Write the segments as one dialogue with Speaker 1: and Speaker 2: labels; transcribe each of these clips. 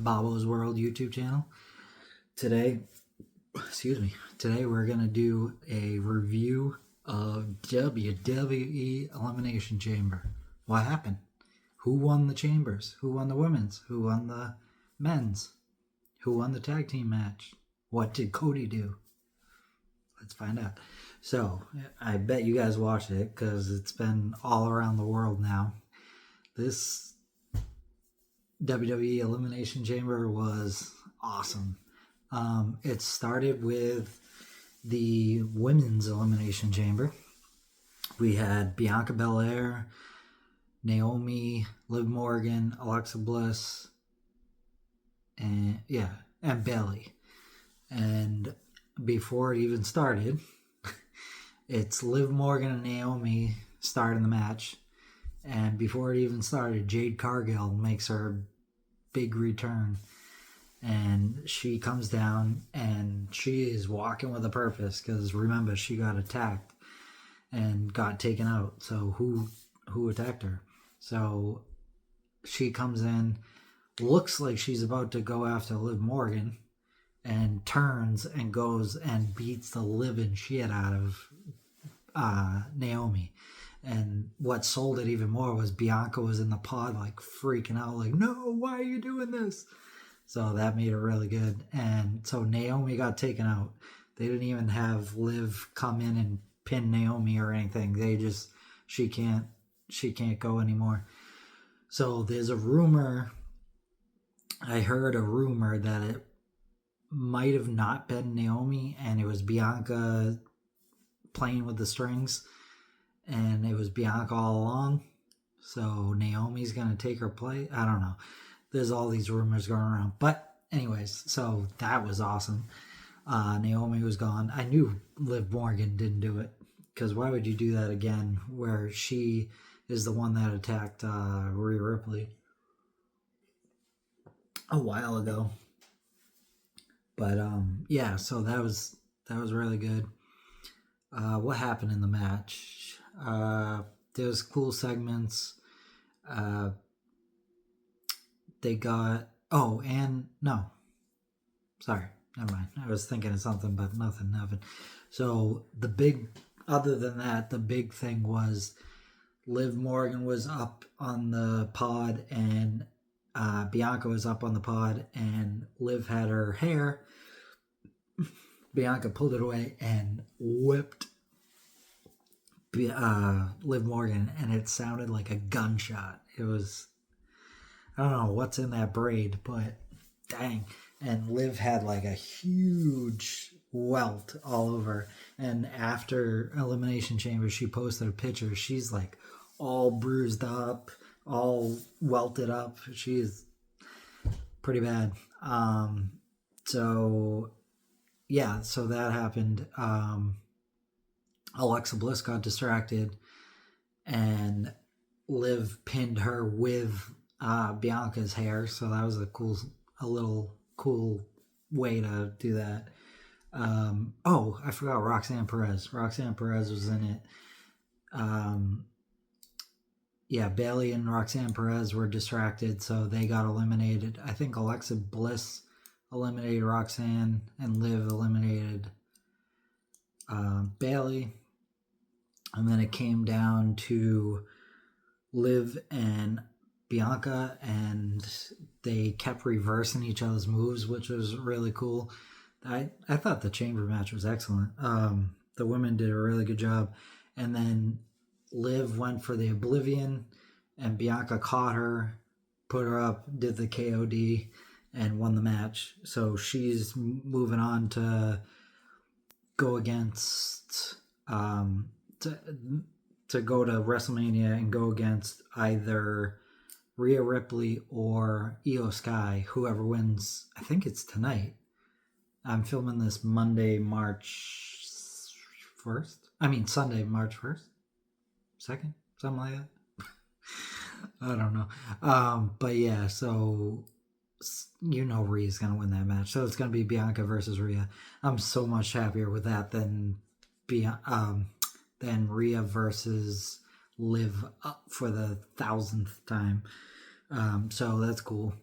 Speaker 1: Bobbo's World YouTube channel. Today we're gonna do a review of WWE Elimination Chamber. What happened? Who won the chambers? Who won the women's? Who won the men's? Who won the tag team match? What did Cody do? Let's find out. So, I bet you guys watched it because it's been all around the world now. This WWE Elimination Chamber was awesome. It started with the Women's Elimination Chamber. We had Bianca Belair, Naomi, Liv Morgan, Alexa Bliss, and Bayley. And before it even started, it's Liv Morgan and Naomi starting the match. And before it even started, Jade Cargill makes her big return. And she comes down and she is walking with a purpose because remember, she got attacked and got taken out. So who attacked her? So she comes in, looks like she's about to go after Liv Morgan, and turns and goes and beats the living shit out of Naomi. And what sold it even more was Bianca was in the pod like freaking out, like, no, why are you doing this? So that made it really good. And so Naomi got taken out. They didn't even have Liv come in and pin Naomi or anything. They just, she can't go anymore. So there's a rumor, I heard a rumor that it might have not been Naomi and it was Bianca playing with the strings, and it was Bianca all along. So Naomi's gonna take her place. I don't know. There's all these rumors going around. But anyways, so that was awesome. Naomi was gone. I knew Liv Morgan didn't do it, because why would you do that again where she is the one that attacked Rhea Ripley a while ago. But yeah, so that was really good. What happened in the match? There's cool segments. They got sorry, never mind. I was thinking of something, but nothing. So other than that, the big thing was Liv Morgan was up on the pod and Bianca was up on the pod, and Liv had her hair. Bianca pulled it away and whipped Liv Morgan, and it sounded like a gunshot. It was, I don't know what's in that braid, but dang. And Liv had like a huge welt all over. And after Elimination Chamber, she posted a picture. She's like all bruised up, all welted up. She's pretty bad. So that happened. Alexa Bliss got distracted and Liv pinned her with Bianca's hair. So that was a little cool way to do that. I forgot Roxanne Perez. Roxanne Perez was in it. Bayley and Roxanne Perez were distracted, so they got eliminated. I think Alexa Bliss eliminated Roxanne and Liv eliminated Bayley. And then it came down to Liv and Bianca, and they kept reversing each other's moves, which was really cool. I thought the chamber match was excellent. The women did a really good job. And then Liv went for the Oblivion, and Bianca caught her, put her up, did the KOD, and won the match. So she's moving on to go against to go to WrestleMania and go against either Rhea Ripley or Io Sky. Whoever wins, I think it's tonight. I'm filming this Monday, March 1st. I mean Sunday, March 1st, 2nd, something like that. I don't know. But yeah, so you know Rhea's gonna win that match, so it's gonna be Bianca versus Rhea. I'm so much happier with that than Rhea versus Liv for the 1000th time. So that's cool.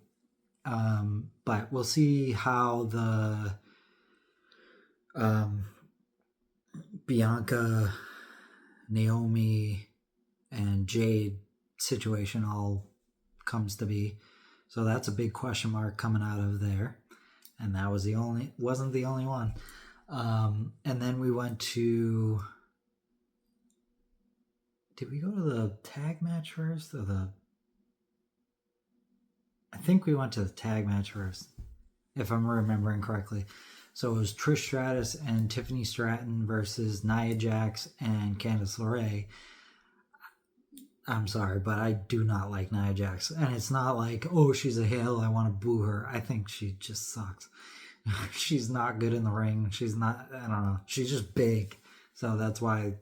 Speaker 1: But we'll see how the Bianca, Naomi, and Jade situation all comes to be. So that's a big question mark coming out of there. And that wasn't the only one. And then we went to, did we go to the tag match first or I think we went to the tag match first, if I'm remembering correctly. So it was Trish Stratus and Tiffany Stratton versus Nia Jax and Candice LeRae. I'm sorry, but I do not like Nia Jax. And it's not like, oh, she's a heel, I want to boo her. I think she just sucks. She's not good in the ring. She's not, I don't know. She's just big. So that's why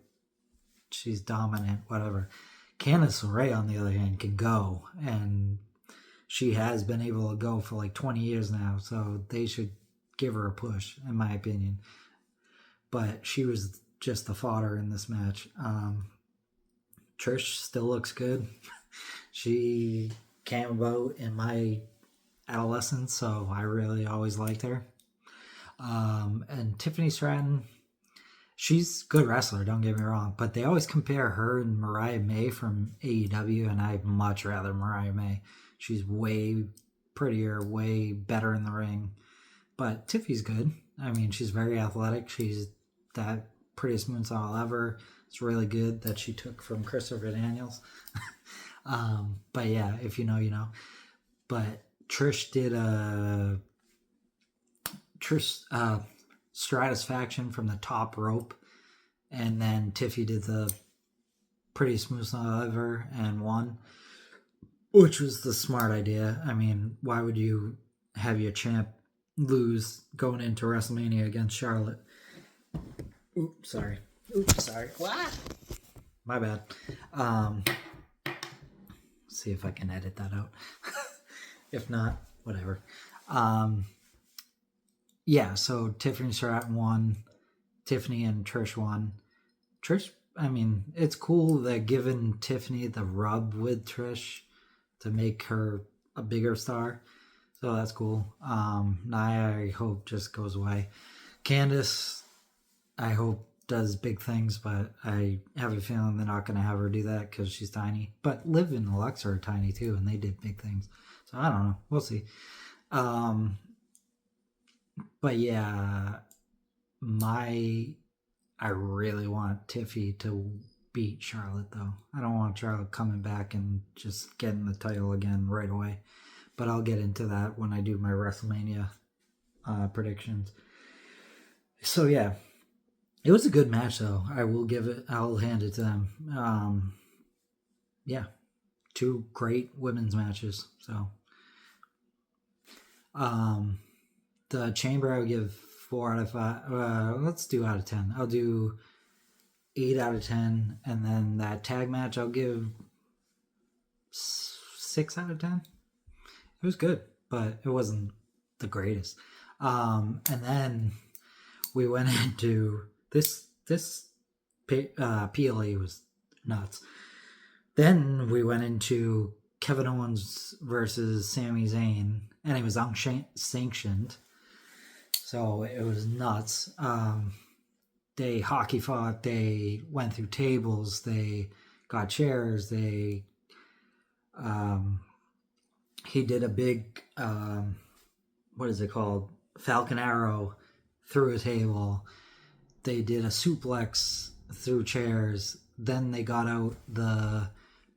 Speaker 1: she's dominant, whatever. Candice LeRae, on the other hand, can go. And she has been able to go for like 20 years now. So they should give her a push, in my opinion. But she was just the fodder in this match. Trish still looks good. She came about in my adolescence, so I really always liked her. And Tiffany Stratton, she's a good wrestler, don't get me wrong, but they always compare her and Mariah May from AEW, and I'd much rather Mariah May. She's way prettier, way better in the ring. But Tiffy's good. I mean, she's very athletic. She's that prettiest moonsault ever. It's really good that she took from Christopher Daniels. But yeah, if you know, you know. But Trish did a Stratusfaction from the top rope, and then Tiffy did the prettiest moonsault ever and won, which was the smart idea. I mean, why would you have your champ lose going into WrestleMania against Charlotte? Oops, sorry. What? My bad. See if I can edit that out. If not, whatever. Yeah, so Tiffany Stratton won. Tiffany and Trish won. Trish, I mean, it's cool that giving Tiffany the rub with Trish to make her a bigger star. So that's cool. Nia, I hope, just goes away. Candice, I hope, does big things, but I have a feeling they're not going to have her do that because she's tiny. But Liv and Alexa are tiny too, and they did big things. So I don't know. We'll see. But yeah, I really want Tiffy to beat Charlotte, though. I don't want Charlotte coming back and just getting the title again right away. But I'll get into that when I do my WrestleMania predictions. So yeah, it was a good match, though. I'll hand it to them. Yeah, two great women's matches. So, the Chamber, I would give 4 out of 5. Let's do out of 10. I'll do 8 out of 10. And then that tag match, I'll give 6 out of 10. It was good, but it wasn't the greatest. And then we went into this PLE was nuts. Then we went into Kevin Owens versus Sami Zayn, and it was unsanctioned. So it was nuts. They hockey fought. They went through tables. They got chairs. He did a big, what is it called? Falcon Arrow through a table. They did a suplex through chairs. Then they got out the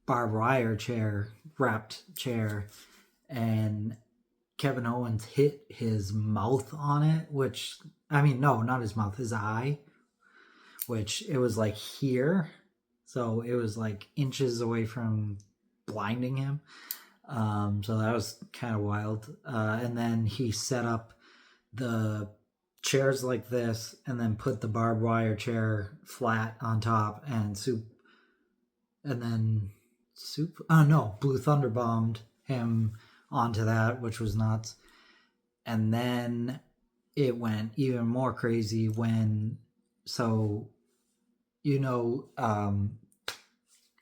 Speaker 1: barbed wire chair, wrapped chair, and Kevin Owens hit his mouth on it, which, I mean, no, not his mouth, his eye, which it was like here. So it was like inches away from blinding him. So that was kind of wild. And then he set up the chairs like this and then put the barbed wire chair flat on top and Blue Thunder bombed him onto that, which was nuts. And then it went even more crazy when,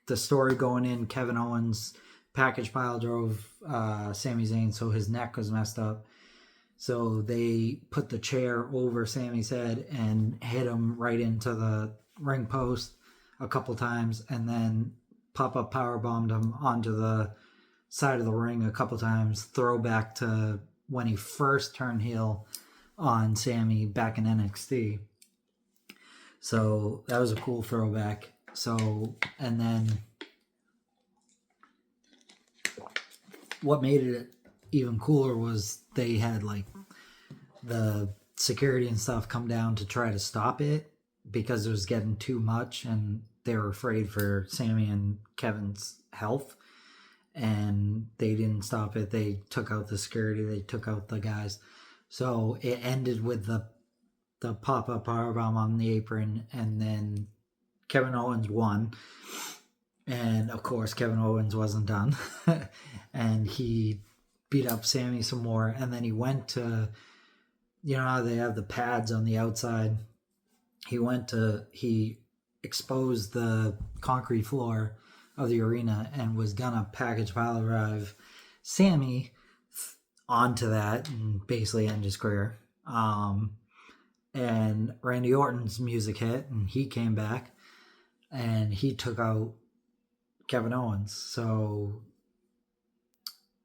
Speaker 1: the story going in, Kevin Owens package pile drove Sami Zayn, so his neck was messed up. So they put the chair over Sami's head and hit him right into the ring post a couple times, and then pop-up powerbombed him onto the side of the ring a couple times. Throwback to when he first turned heel on Sami back in NXT. So that was a cool throwback. So, and then what made it even cooler was they had like the security and stuff come down to try to stop it because it was getting too much, and they were afraid for Sami and Kevin's health, and they didn't stop it. They took out the security, they took out the guys. So it ended with the pop-up powerbomb on the apron, and then Kevin Owens won. And of course, Kevin Owens wasn't done. And he beat up Sami some more. And then he went to, you know how they have the pads on the outside? He exposed the concrete floor of the arena and was gonna package pile drive Sami onto that and basically end his career. And Randy Orton's music hit, and he came back, and he took out Kevin Owens. So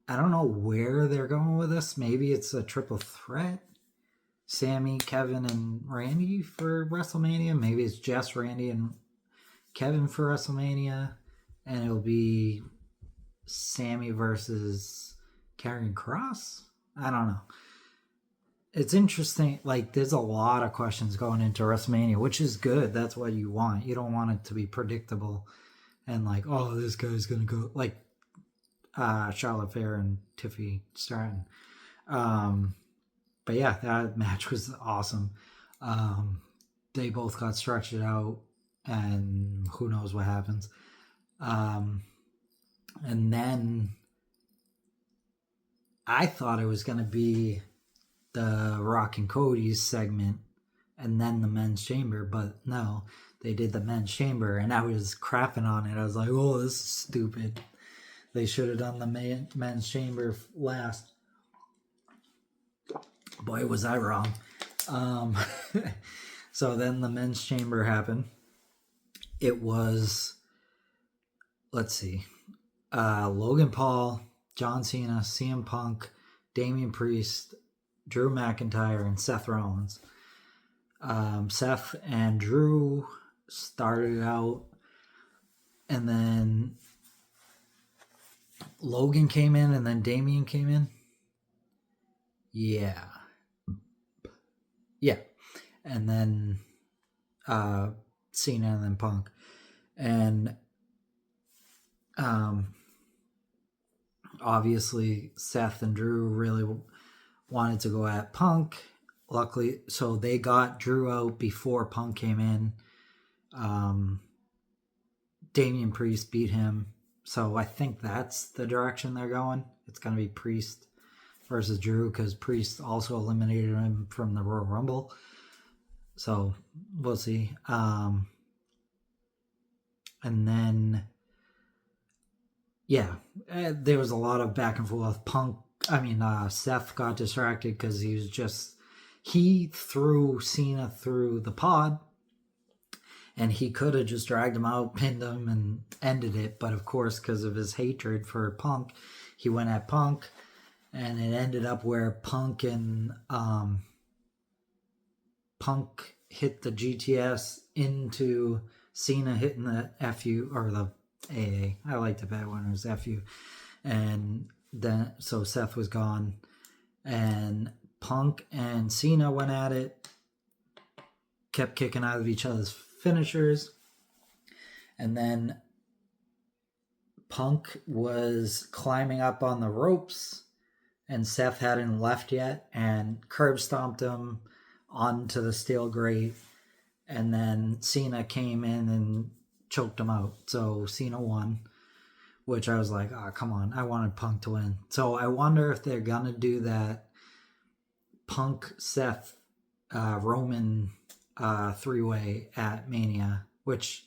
Speaker 1: I don't know where they're going with this. Maybe it's a triple threat. Sami, Kevin, and Randy for WrestleMania. Maybe it's just Randy and Kevin for WrestleMania. And it'll be Sami versus Karrion Kross. I don't know. It's interesting. Like, there's a lot of questions going into WrestleMania, which is good. That's what you want. You don't want it to be predictable and like, oh, this guy's going to go. Like Charlotte Flair and Tiffany Stratton. But yeah, that match was awesome. They both got stretched out, and who knows what happens. And then I thought it was going to be the Rock and Cody's segment and then the men's chamber, but no, they did the men's chamber, and I was crapping on it. I was like, oh, this is stupid. They should have done the men's chamber last. Boy, was I wrong. So then the men's chamber happened. It was, let's see, Logan Paul, John Cena, CM Punk, Damian Priest, Drew McIntyre, and Seth Rollins. Seth and Drew started out, and then Logan came in, and then Damian came in. Yeah. And then Cena, and then Punk. And obviously Seth and Drew really wanted to go at Punk. Luckily, so they got Drew out before Punk came in. Damian Priest beat him. So I think that's the direction they're going. It's going to be Priest versus Drew, because Priest also eliminated him from the Royal Rumble. So we'll see. And then, yeah, there was a lot of back and forth. Seth got distracted because he threw Cena through the pod, and he could have just dragged him out, pinned him, and ended it. But of course, because of his hatred for Punk, he went at Punk, and it ended up where Punk and Punk hit the GTS into Cena hitting the FU, or the AA. I liked it better when it was FU. And then, so Seth was gone, and Punk and Cena went at it, kept kicking out of each other's finishers, and then Punk was climbing up on the ropes, and Seth hadn't left yet, and curb stomped him onto the steel grate, and then Cena came in and choked him out. So Cena won, which I was like, oh, come on. I wanted Punk to win. So I wonder if they're going to do that Punk, Seth, Roman three-way at Mania, which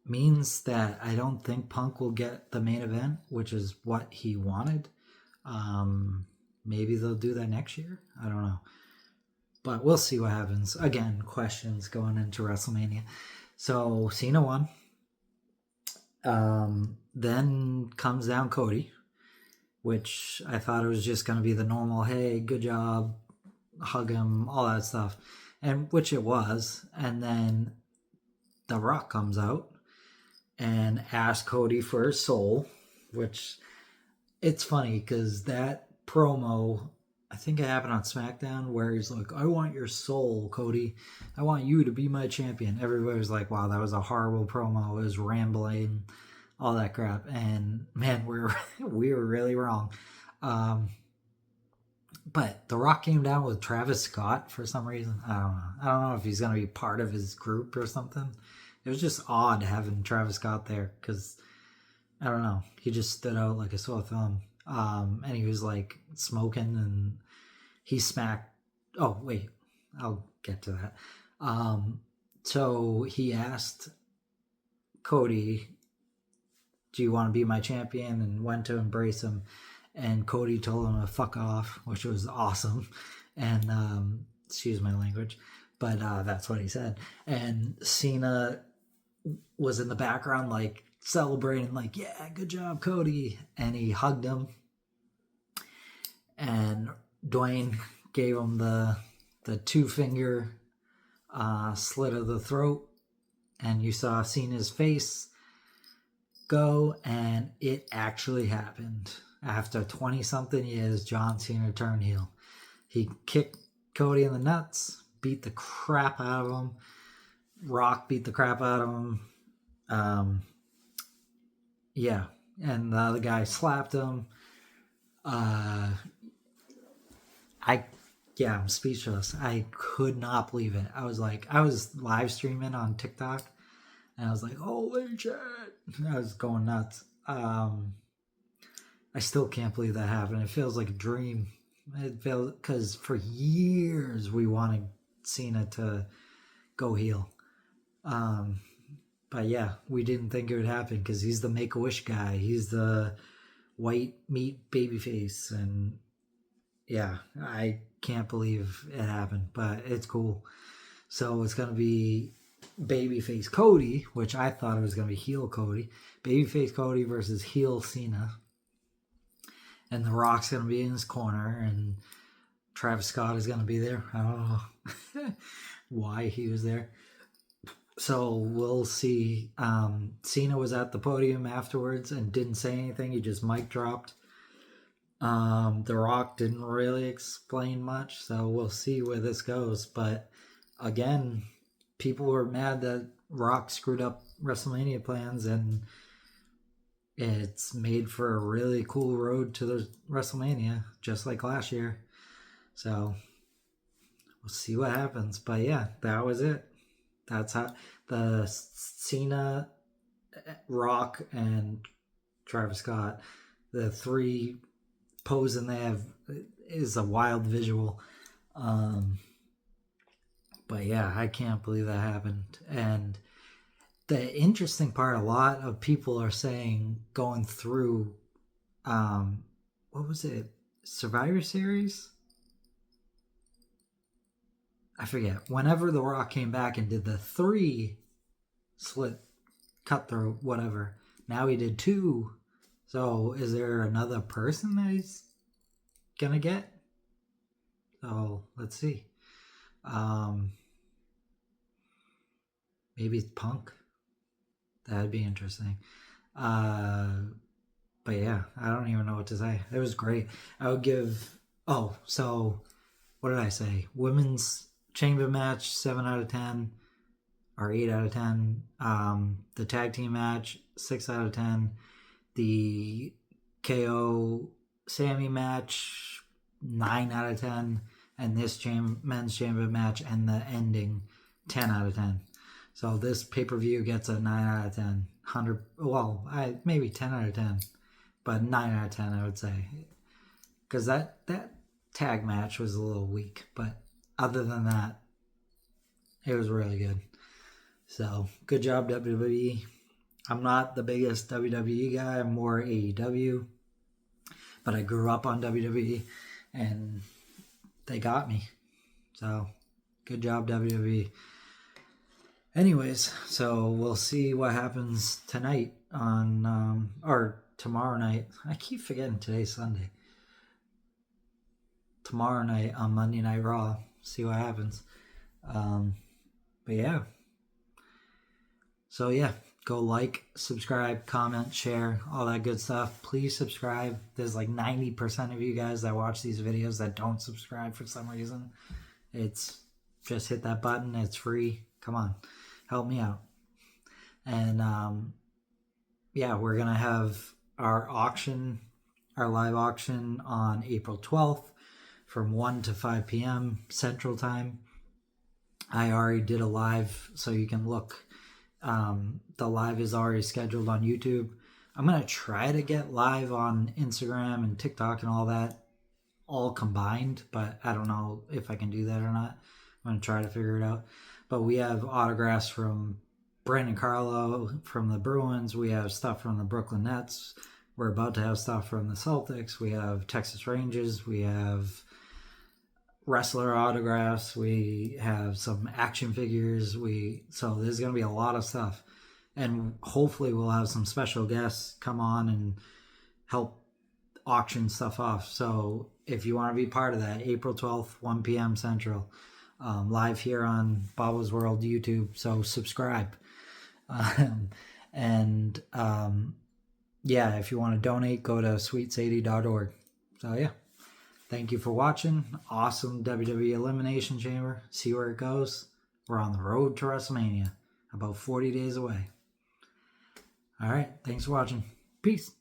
Speaker 1: means that I don't think Punk will get the main event, which is what he wanted. Maybe they'll do that next year. I don't know. But we'll see what happens. Again, questions going into WrestleMania. So Cena won. Then comes down Cody, which I thought it was just going to be the normal, hey, good job, hug him, all that stuff. And which it was. And then The Rock comes out and asks Cody for his soul, which it's funny because that promo, I think it happened on SmackDown, where he's like, I want your soul, Cody. I want you to be my champion. Everybody was like, wow, that was a horrible promo. It was rambling, all that crap. And man, we were really wrong. But The Rock came down with Travis Scott for some reason. I don't know. I don't know if he's going to be part of his group or something. It was just odd having Travis Scott there because, I don't know, he just stood out like a sore thumb. And he was like smoking and he smacked. Oh, wait, I'll get to that. So he asked Cody, do you want to be my champion? And went to embrace him. And Cody told him to fuck off, which was awesome. And excuse my language, but that's what he said. And Cena was in the background, like celebrating, like, yeah, good job, Cody. And he hugged him. And Dwayne gave him the 2-finger slit of the throat. And you saw Cena's face go, and it actually happened. After 20-something years, John Cena turned heel. He kicked Cody in the nuts, beat the crap out of him. Rock beat the crap out of him. Yeah, and the other guy slapped him. I'm speechless. I could not believe it. I was live streaming on TikTok, and I was like, holy shit. I was going nuts. I still can't believe that happened. It feels like a dream. It feels, because for years we wanted Cena to go heel. But yeah, we didn't think it would happen because he's the Make-A-Wish guy. He's the white meat babyface. And yeah, I can't believe it happened, but it's cool. So it's going to be babyface Cody, which I thought it was going to be heel Cody. Babyface Cody versus heel Cena. And The Rock's going to be in his corner, and Travis Scott is going to be there. I don't know why he was there. So we'll see. Cena was at the podium afterwards and didn't say anything. He just mic dropped. The Rock didn't really explain much, so we'll see where this goes. But again, people were mad that Rock screwed up WrestleMania plans, and it's made for a really cool road to the WrestleMania, just like last year. So we'll see what happens. But yeah, that was it. That's how the Cena, Rock, and Travis Scott, the three posing they have, is a wild visual. But yeah, I can't believe that happened. And the interesting part, a lot of people are saying, going through, what was it? Survivor Series? I forget. Whenever The Rock came back and did the 3 slit, cutthroat, whatever, now he did 2. So is there another person that he's gonna get? So let's see. Maybe it's Punk. That'd be interesting. But yeah, I don't even know what to say. It was great. I would give... Oh, so what did I say? Women's chamber match, 7 out of 10. Or 8 out of 10. The tag team match, 6 out of 10. The KO Sammy match, 9 out of 10. And this men's chamber match and the ending, 10 out of 10. So this pay-per-view gets a 9 out of 10. 100, well, maybe 10 out of 10. But 9 out of 10, I would say. Because that tag match was a little weak. But other than that, it was really good. So, good job, WWE. I'm not the biggest WWE guy. I'm more AEW. But I grew up on WWE, and they got me. So, good job, WWE. Anyways, so we'll see what happens tonight or tomorrow night. I keep forgetting today's Sunday. Tomorrow night on Monday Night Raw. See what happens. But yeah. So yeah, go like, subscribe, comment, share, all that good stuff. Please subscribe. There's like 90% of you guys that watch these videos that don't subscribe for some reason. It's just hit that button. It's free. Come on, help me out. And yeah, we're going to have our auction, our live auction on April 12th from 1 to 5 p.m. Central Time. I already did a live, so you can look. The live is already scheduled on YouTube. I'm going to try to get live on Instagram and TikTok and all that all combined, but I don't know if I can do that or not. I'm going to try to figure it out. But we have autographs from Brandon Carlo from the Bruins. We have stuff from the Brooklyn Nets. We're about to have stuff from the Celtics. We have Texas Rangers. We have wrestler autographs. We have some action figures. So there's going to be a lot of stuff. And hopefully we'll have some special guests come on and help auction stuff off. So if you want to be part of that, April 12th, 1 p.m. Central, live here on Bobbo's World YouTube. So subscribe. Yeah, if you want to donate, go to sweetsadie.org. So yeah, thank you for watching. Awesome WWE Elimination Chamber. See where it goes. We're on the road to WrestleMania, about 40 days away. All right, thanks for watching. Peace.